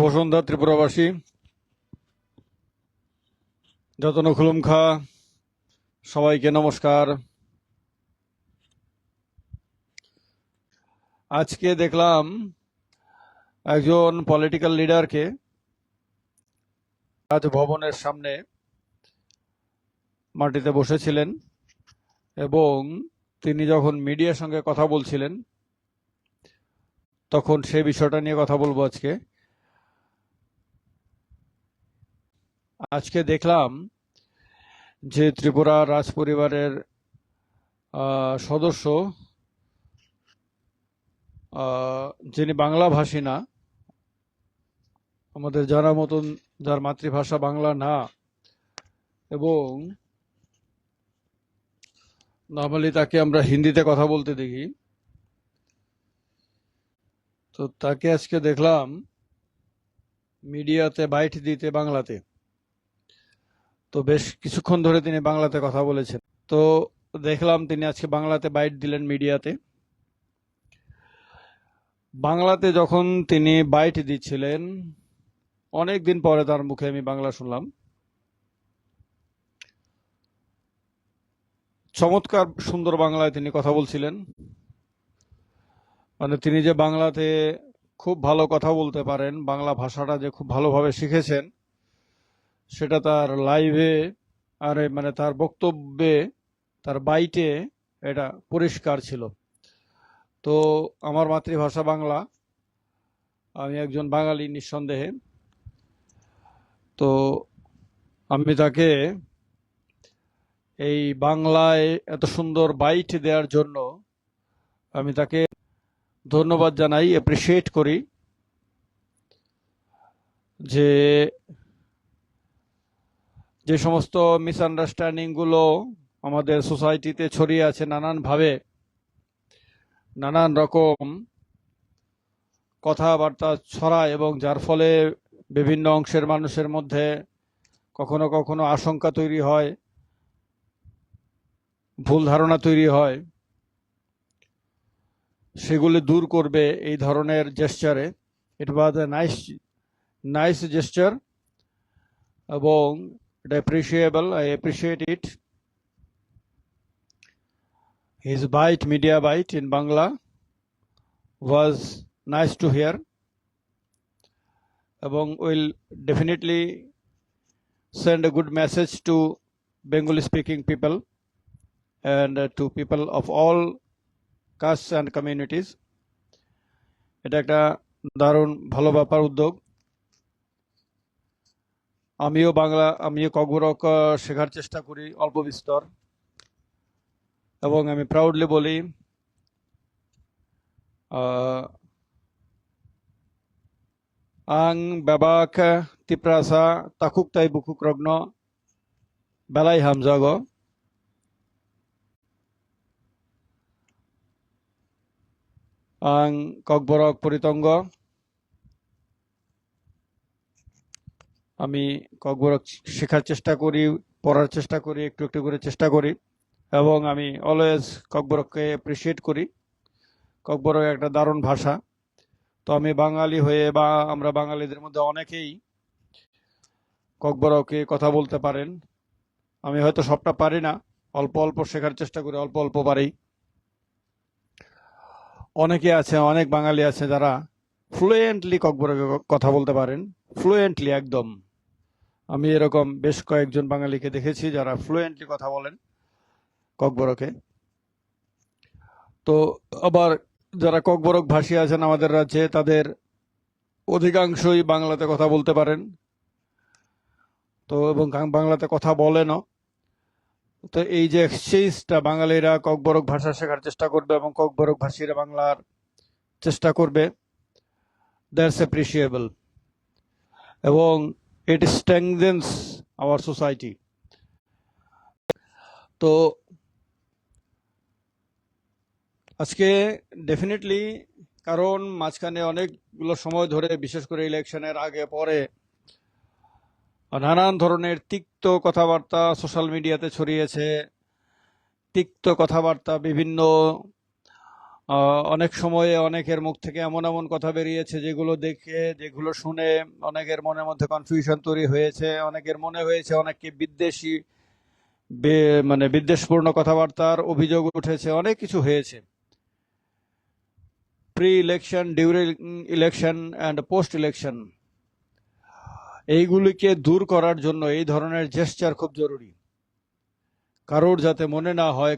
শুভ সন্ধ্যা ত্রিপুরাবাসী, যতন খুলুমখা সবাইকে নমস্কার। আজকে দেখলাম একজন পলিটিক্যাল লিডারকে রাজভবনের সামনে মাটিতে বসেছিলেন এবং তিনি যখন মিডিয়ার সঙ্গে কথা বলছিলেন তখন সেই বিষয়টা নিয়ে কথা বলবো। আজকে দেখলাম যে ত্রিপুরা রাজ পরিবারের সদস্য যিনি বাংলা ভাষী না, আমাদের জানার মতন যার মাতৃভাষা বাংলা না, এবং নর্মালি তাকে আমরা হিন্দিতে কথা বলতে দেখি, তো তাকে আজকে দেখলাম মিডিয়াতে বাইট দিতে বাংলাতে। তো বেশ কিছুক্ষণ ধরে তিনি বাংলাতে কথা বলেছেন, তো দেখলাম তিনি আজকে বাংলাতে বাইট দিলেন মিডিয়াতে। বাংলাতে যখন তিনি বাইট দিচ্ছিলেন, অনেক দিন পরে তার মুখে আমি বাংলা শুনলাম। চমৎকার সুন্দর বাংলায় তিনি কথা বলছিলেন, মানে তিনি যে বাংলাতে খুব ভালো কথা বলতে পারেন, বাংলা ভাষাটা যে খুব ভালোভাবে শিখেছেন, সেটা তার লাইভে মানে তার বক্তব্যে, তার বাইটে এটা পরিষ্কার ছিল। তো আমার মাতৃভাষা বাংলা, আমি একজন বাঙালি নিঃসন্দেহে। তো আমি তাকে এই বাংলায় এত সুন্দর বাইট দেওয়ার জন্য আমি তাকে ধন্যবাদ জানাই, অ্যাপ্রিসিয়েট করি। যে সমস্ত মিসআন্ডারস্ট্যান্ডিংগুলো আমাদের সোসাইটিতে ছড়িয়ে আছে নানানভাবে, নানান রকম কথাবার্তা ছড়ায়, এবং যার ফলে বিভিন্ন অংশের মানুষের মধ্যে কখনো কখনো আশঙ্কা তৈরি হয়, ভুল ধারণা তৈরি হয়, সেগুলি দূর করবে এই ধরনের জেস্চারে। ইট ওয়াজ এ নাইস জেস্চার এবং এটা appreciable, I appreciate it. His bite, media bite in Bangla was nice to hear, এবং will definitely send a good message to Bengali speaking people and to people of all castes and communities. এটা একটা দারুণ ভালো ব্যাপার, উদ্যোগ। আমিও ককবরক শেখার চেষ্টা করি অল্প বিস্তর, এবং আমি প্রাউডলি বলি আং বাবাক তিপ্রাসা তাকুক তাই বুকুক রগ্ন বেলাই হামজাগ আং ককবরক পরিতঙ্গ। আমি ককবরক শেখার চেষ্টা করি, পড়ার চেষ্টা করি, একটু একটু করে চেষ্টা করি, এবং আমি অলওয়েজ ককবরককে অ্যাপ্রিসিয়েট করি। ককবরক একটা দারুণ ভাষা। তো আমি বাঙালি হয়ে, বা আমরা বাঙালিদের মধ্যে অনেকেই ককবরকে কথা বলতে পারেন। আমি হয়তো সবটা পারি না, অল্প অল্প শেখার চেষ্টা করি, অল্প অল্প পারি। অনেক বাঙালি আছে যারা ফ্লুয়েন্টলি ককবরকে কথা বলতে পারেন, ফ্লুয়েন্টলি একদম। আমি এরকম বেশ কয়েকজন বাঙালিকে দেখেছি যারা ফ্লুয়েন্টলি কথা বলেন ককবরকে। তো আবার যারা ককবরক ভাষী আছেন আমাদের রাজ্যে, তাদের অধিকাংশই বাংলাতে কথা বলতে পারেন, তো এবং বাংলাতে কথা বলেনও। তো এই যে এক্সচেঞ্জটা, বাঙালিরা ককবরক ভাষা শেখার চেষ্টা করবে এবং ককবরক ভাষীরা বাংলার চেষ্টা করবে, দ্যাটস অ্যাপ্রিসিয়েবল, এবং ইট স্ট্রেংথেনস আওয়ার সোসাইটি। তো আজকে ডেফিনেটলি, কারণ মাঝখানে অনেকগুলো সময় ধরে, বিশেষ করে ইলেকশনের আগে পরে, নানান ধরনের তিক্ত কথাবার্তা সোশ্যাল মিডিয়াতে ছড়িয়েছে। তিক্ত কথাবার্তা বিভিন্ন অনেক সময়ে অনেকের মুখ থেকে এমন এমন কথা বেরিয়েছে যেগুলো দেখে, যেগুলো শুনে অনেকের মনের মধ্যে কনফিউশন তৈরি হয়েছে, অনেকের মনে হয়েছে অনেককে বিদ্বেষী, মানে বিদ্বেষপূর্ণ কথাবার্তার অভিযোগ উঠেছে, অনেক কিছু হয়েছে pre election, during election and post election. এইগুলিকে দূর করার জন্য এই ধরনের জেস্চার খুব জরুরি, কারোর যাতে মনে না হয়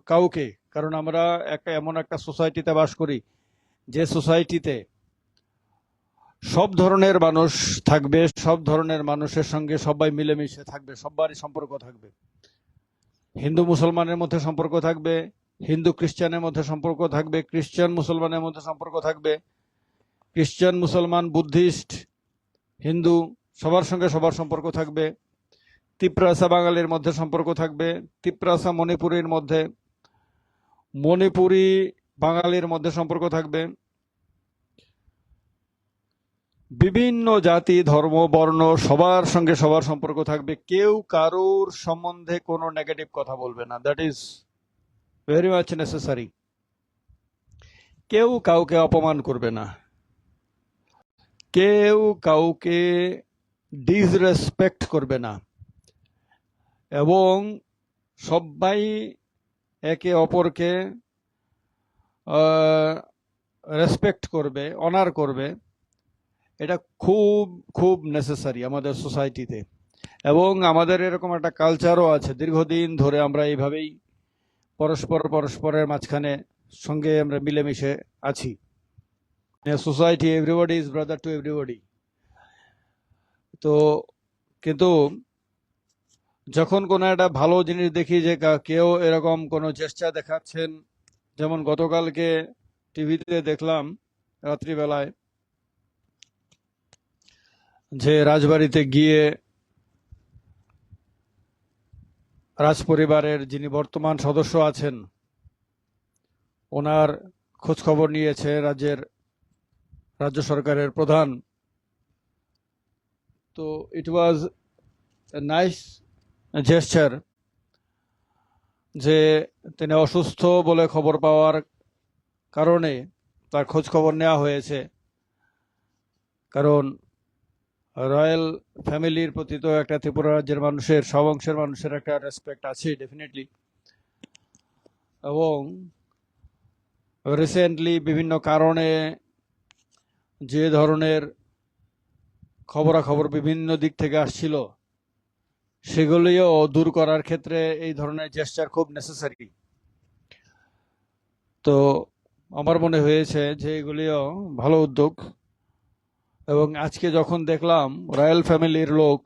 কাউকে, কারণ আমরা এমন একটা সোসাইটিতে বাস করি যে সোসাইটিতে সব ধরনের মানুষ থাকবে, সব ধরনের মানুষের সঙ্গে সবাই মিলেমিশে থাকবে, সবারই সম্পর্ক থাকবে। হিন্দু মুসলমানের মধ্যে সম্পর্ক থাকবে, হিন্দু খ্রিস্টানের মধ্যে সম্পর্ক থাকবে, খ্রিস্টান মুসলমানের মধ্যে সম্পর্ক থাকবে, খ্রিস্টান মুসলমান বুদ্ধিস্ট হিন্দু সবার সঙ্গে সবার সম্পর্ক থাকবে, তিপ্রাসা বাঙালির মধ্যে সম্পর্ক থাকবে, তিপ্রাসা মণিপুরীর মধ্যে, মণিপুরী বাঙালির মধ্যে সম্পর্ক থাকবে, বিভিন্ন জাতি ধর্ম বর্ণ সবার সঙ্গে সবার সম্পর্ক থাকবে। কেউ কারোর সম্বন্ধে কোনো নেগেটিভ কথা বলবে না, that is very much necessary. কেউ কাউকে অপমান করবে না, কেউ কাউকে ডিসরেসপেক্ট করবে না, এবং সবাই একে অপরকে রেসপেক্ট করবে, অনার করবে। এটা খুব খুব নেসেসারি আমাদের সোসাইটিতে, এবং আমাদের এরকম একটা কালচারও আছে, দীর্ঘদিন ধরে আমরা এইভাবেই পরস্পরের মাঝখানে সঙ্গে আমরা মিলেমিশে আছি। Society everybody his brother to everybody. তো কিন্তু যখন কোনো একটা ভালো জিনিস দেখি যে কেউ এরকম কোনো চেষ্টা দেখাচ্ছেন, যেমন গতকালকে টিভিতে দেখলাম রাত্রিবেলায় যে রাজবাড়িতে গিয়ে রাজপরিবারের যিনি বর্তমান সদস্য আছেন ওনার খোঁজ খবর নিয়েছে রাজ্য সরকারের প্রধান। তো ইট ওয়াজ এ নাইস জেস্চার যে তিনি অসুস্থ বলে খবর পাওয়ার কারণে তার খোঁজ খবর নেওয়া হয়েছে, কারণ রয়্যাল ফ্যামিলির প্রতি তো একটা ত্রিপুরা রাজ্যের মানুষের, সব অংশের মানুষের একটা রেসপেক্ট আছে ডেফিনেটলি। এবং রিসেন্টলি বিভিন্ন কারণে যে ধরনের খবরাখবর বিভিন্ন দিক থেকে আসছিল সেগুলিও দূর করার ক্ষেত্রে এই ধরনের জেস্চার খুব নেসেসারি। তো আমার মনে হয়েছে যে এগুলিও ভালো উদ্যোগ। এবং আজকে যখন দেখলাম রয়্যাল ফ্যামিলির লোক,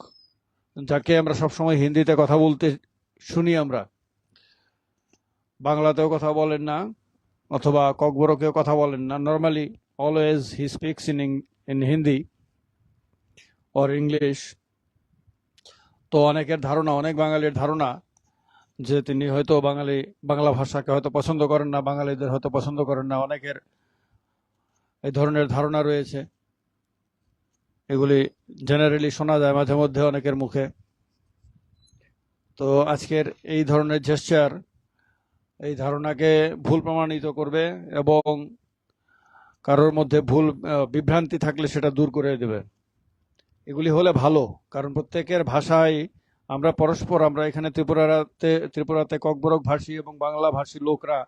যাকে আমরা সবসময় হিন্দিতে কথা বলতে শুনি, আমরা বাংলাতেও কথা বলেন না অথবা ককবরকেও কথা বলেন না, normally always he speaks in Hindi or English. তো অনেকের ধারণা, অনেক বাঙালির ধারণা যে তিনি হয়তো বাংলা ভাষাকে হয়তো পছন্দ করেন না, বাঙালিদের হয়তো পছন্দ করেন না, অনেকের এই ধরনের ধারণা রয়েছে। এগুলি জেনারেলি শোনা যায় মাঝে মধ্যে অনেকের মুখে। তো আজকের এই ধরনের জেস্চার এই ধারণাকে ভুল প্রমাণিত করবে এবং কারোর মধ্যে ভুল বিভ্রান্তি থাকলে সেটা দূর করে দেবে। এগুলি হলে ভালো, কারণ প্রত্যেকের ভাষায় আমরা আমরা এখানে ত্রিপুরাতে ককবরক ভাষী এবং বাংলা ভাষী লোকরা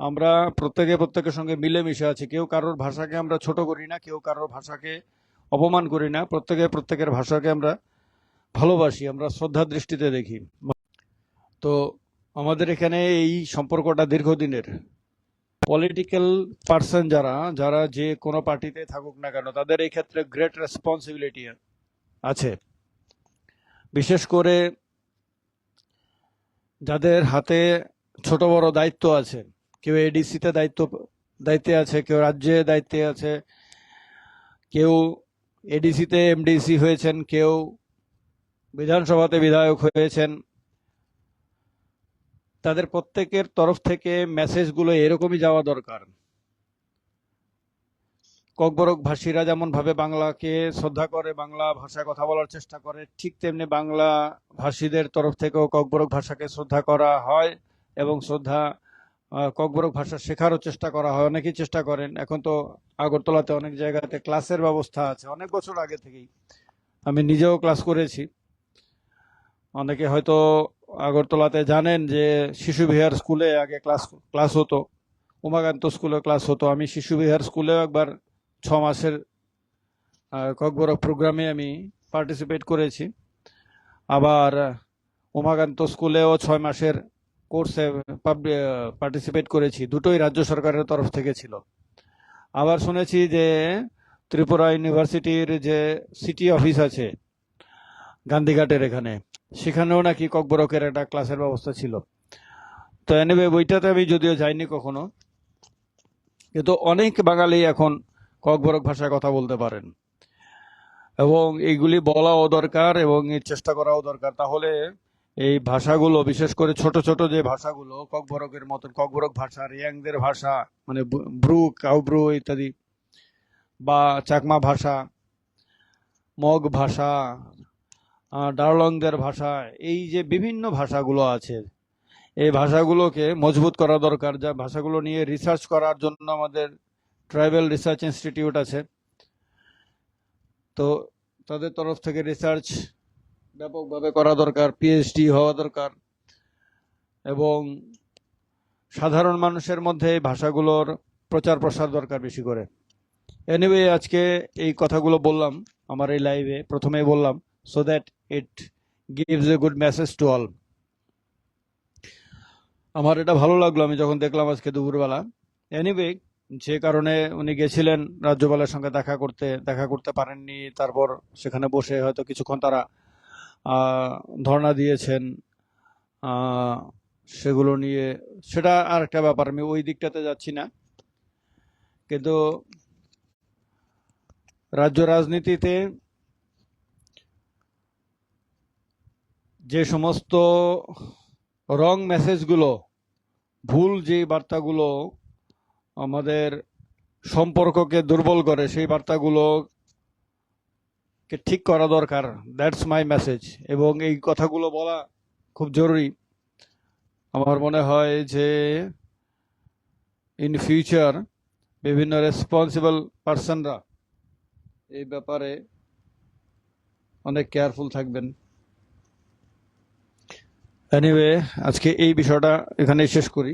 আমরা প্রত্যেকের সঙ্গে মিলেমিশে আছি। কেউ কারোর ভাষাকে আমরা ছোট করি না, কেউ কারোর ভাষাকে অপমান করি না, প্রত্যেকের ভাষাকে আমরা ভালোবাসি, আমরা শ্রদ্ধার দৃষ্টিতে দেখি। তো আমাদের এখানে এই সম্পর্কটা দীর্ঘদিনের। পলিটিক্যাল পার্সন যারা যে কোনো পার্টিতে থাকুক না কেন, তাদের এই ক্ষেত্রে গ্রেট রেসপন্সিবিলিটি আছে, বিশেষ করে যাদের হাতে ছোট বড় দায়িত্ব আছে। কেউ এডিসিতে দায়িত্বে আছে, কেউ রাজ্যে দায়িত্বে আছে, কেউ এডিসিতে এমডিসি হয়েছেন, কেউ বিধানসভাতে বিধায়ক হয়েছেন। তাদের প্রত্যেকের তরফ থেকে মেসেজগুলো এরকমই যাওয়া দরকার। ককবরক ভাষীরা যেমন ভাবে বাংলাকে শ্রদ্ধা করে, বাংলা ভাষায় কথা বলার চেষ্টা করে, ঠিক তেমনি বাংলা ভাষীদের তরফ থেকেও ককবরক ভাষাকে শ্রদ্ধা করা হয় এবং শ্রদ্ধা ককবরক ভাষা শেখারও চেষ্টা করা হয়, অনেকেই চেষ্টা করেন। এখন তো আগরতলাতে অনেক জায়গাতে ক্লাসের ব্যবস্থা আছে, অনেক বছর আগে থেকেই আমি নিজেও ক্লাস করেছি। অনেকে হয়তো আগরতলাতে জানেন যে শিশু বিহার স্কুলে আগে ক্লাস ক্লাস হতো, উমাকান্ত স্কুলে ক্লাস হতো। আমি শিশু বিহার স্কুলেও একবার 6 মাসের ককবরক প্রোগ্রামে আমি পার্টিসিপেট করেছি। আবার উমাকান্ত স্কুলেও 6 মাসের কোর্সে পার্টিসিপেট করেছি, দুটোই রাজ্য সরকারের তরফ থেকে ছিল। আবার শুনেছি যে ত্রিপুরা ইউনিভার্সিটির যে সিটি অফিস আছে গান্ধীঘাটের এখানে, সেখানেও নাকি ককবরকের একটা ক্লাসের ব্যবস্থা ছিল। তো এনিওয়ে, বইটাতে আমি যদিও যাইনি কখনো, কিন্তু অনেক বাঙালি এখন ককবরক ভাষায় কথা বলতে পারেন, এবং এইগুলি বলাও দরকার এবং এর চেষ্টা করাও দরকার। তাহলে এই ভাষাগুলো, বিশেষ করে ছোট ছোট যে ভাষাগুলো ককবরকের মতন, ককবরক ভাষা, রিয়াংদের ভাষা, মানে ব্রু, কাউব্রু ইত্যাদি, বা চাকমা ভাষা, মগ ভাষা, ডারলংদের ভাষা, এই যে বিভিন্ন ভাষাগুলো আছে, এই ভাষাগুলোকে মজবুত করা দরকার। যা ভাষাগুলো নিয়ে রিসার্চ করার জন্য আমাদের ট্রাইবাল রিসার্চ ইনস্টিটিউট আছে, তো তাদের তরফ থেকে রিসার্চ ব্যাপকভাবে করা দরকার, পিএইচডি হওয়া দরকার, এবং সাধারণ মানুষের মধ্যে এই ভাষাগুলোর প্রচার প্রসার দরকার বেশি করে। এনিওয়ে, আজকে এই কথাগুলো বললাম আমার এই লাইভে, প্রথমেই বললাম, so that it gives a good message to all. আমার এটা ভালো লাগলো আমি যখন দেখলাম আজকে দুপুরবেলা। এনিওয়ে, যে কারণে উনি গেছিলেন রাজ্যপালের সঙ্গে দেখা করতে পারেননি, তারপর সেখানে বসে হয়তো কিছুক্ষণ তারা ধর্ণা দিয়েছেন, সেগুলো নিয়ে, সেটা আর একটা ব্যাপার, আমি ওই দিকটাতে যাচ্ছি না। কিন্তু রাজ্য রাজনীতিতে যে সমস্ত রং মেসেজগুলো, ভুল যে বার্তাগুলো আমাদের সম্পর্ককে দুর্বল করে, সেই বার্তাগুলোকে ঠিক করা দরকার। That's my message. এবং এই কথাগুলো বলা খুব জরুরি। আমার মনে হয় যে ইন ফিউচার বিভিন্ন রেসপন্সিবল পার্সনরা এই ব্যাপারে অনেক কেয়ারফুল থাকবেন। এনিওয়ে, আজকে এই বিষয়টা এখানেই শেষ করি।